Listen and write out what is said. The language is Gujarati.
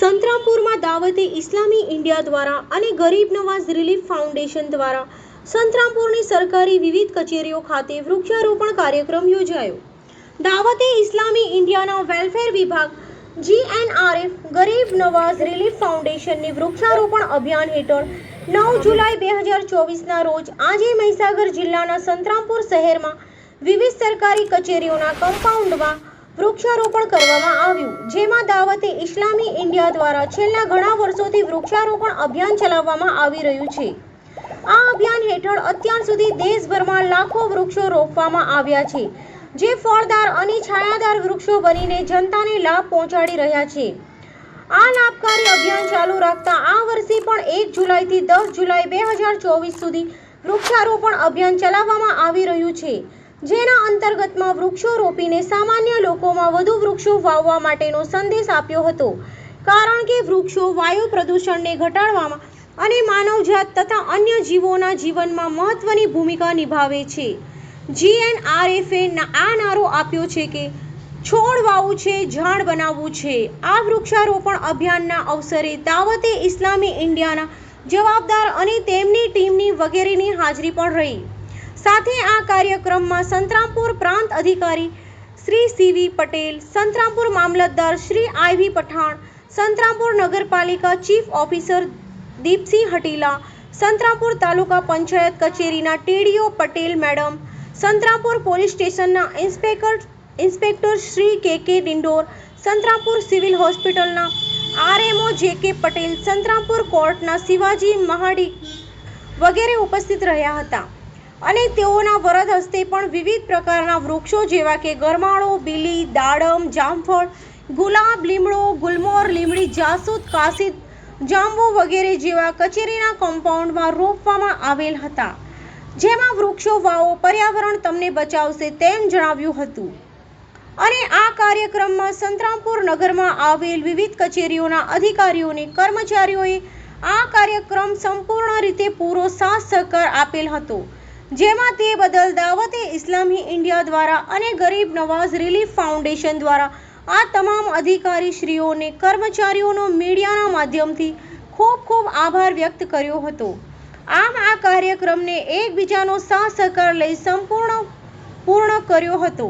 સંતરામપુરમાં દાવતે ઇસ્લામી ઇન્ડિયા દ્વારા અને ગરીબ નવાઝ રિલીફ ફાઉન્ડેશન દ્વારા સંતરામપુરની સરકારી વિવિધ કચેરીઓ ખાતે વૃક્ષારોપણ કાર્યક્રમ યોજાયો. દાવતે ઇસ્લામી ઇન્ડિયાના વેલફેર વિભાગ GNRF ગરીબ નવાઝ રિલીફ ફાઉન્ડેશનની વૃક્ષારોપણ અભિયાન હેઠળ 9 જુલાઈ 2024ના રોજ આજે મહીસાગર જિલ્લાના સંતરામપુર શહેરમાં વિવિધ સરકારી કચેરીઓના કમ્પાઉન્ડમાં વૃક્ષારોપણ કરવામાં આવ્યું, જેમાં દાવતે ઇસ્લામી ઇન્ડિયા દ્વારા છેલ્લા ઘણા વર્ષોથી વૃક્ષારોપણ અભિયાન ચલાવવામાં આવી રહ્યું છે. આ અભિયાન હેઠળ અત્યાર સુધી દેશભરમાં લાખો વૃક્ષો રોપવામાં આવ્યા છે, જે ફળદાર અને છાયાદાર વૃક્ષો બનીને જનતાને લાભ પહોંચાડી રહ્યા છે. આ લાભકારી અભિયાન ચાલુ રાખતા આ વર્ષે પણ 1 જુલાઈથી 10 જુલાઈ 2024 સુધી વૃક્ષારોપણ અભિયાન ચલાવવામાં આવી રહ્યું છે, જેના અંતર્ગતમાં વૃક્ષો રોપીને સામાન્ય લોકોમાં વધુ વૃક્ષો વાવવા માટેનો સંદેશ આપ્યો હતો, કારણ કે વૃક્ષો વાયુ પ્રદૂષણને ઘટાડવામાં અને માનવજાત તથા અન્ય જીવોના જીવનમાં મહત્વની ભૂમિકા નિભાવે છે. GNRFએ આ નારો આપ્યો છે કે છોડ વાવવું છે, ઝાડ બનાવવું છે. આ વૃક્ષારોપણ અભિયાનના અવસરે દાવતે ઇસ્લામી ઇન્ડિયાના જવાબદાર અને તેમની ટીમની વગેરેની હાજરી પણ રહી. સાથે આ કાર્યક્રમમાં સંતરામપુર પ્રાંત અધિકારી શ્રી CV પટેલ, સંતરામપુર મામલતદાર શ્રી IV પઠાણ, સંતરામપુર નગરપાલિકા ચીફ ઓફિસર દીપસિંહ હટીલા, સંતરામપુર તાલુકા પંચાયત કચેરીના TDO Patel madam, Santrampur police સ્ટેશનના inspector Shri KK Dindor, Santrampur civil હોસ્પિટલના RMO JK પટેલ, સંતરામપુર કોર્ટના શિવાજી મહાડી વગેરે ઉપસ્થિત રહ્યા હતા અને તેઓના વરદ હસ્તે પણ વિવિધ પ્રકારના વૃક્ષો જેવા કે ગરમાળો, બીલી, દાડમ, જામફળ, ગુલાબ, લીમડો, ગુલમોર, લીમડી, જાસૂદ, કાસિદ, જાંબુ વગેરે જેવા કચેરીના કમ્પાઉન્ડમાં રોપવામાં આવેલ હતા, જેમાં વૃક્ષો વાવો, પર્યાવરણ તમને બચાવશે તેમ જણાવ્યું હતું. અને આ કાર્યક્રમમાં સંતરામપુર નગરમાં આવેલ વિવિધ કચેરીઓના અધિકારીઓને કર્મચારીઓએ આ કાર્યક્રમ સંપૂર્ણ રીતે પૂરો સાથ સહકાર આપેલ હતો, જેમાં તે બદલ દાવતે ઇસ્લામી ઇન્ડિયા દ્વારા અને ગરીબ નવાઝ રિલીફ ફાઉન્ડેશન દ્વારા આ તમામ અધિકારીશ્રીઓને કર્મચારીઓનો મીડિયાના માધ્યમથી ખૂબ ખૂબ આભાર વ્યક્ત કર્યો હતો. આમ આ કાર્યક્રમને એકબીજાનો સાથ સહકાર લઈ પૂર્ણ કર્યો હતો.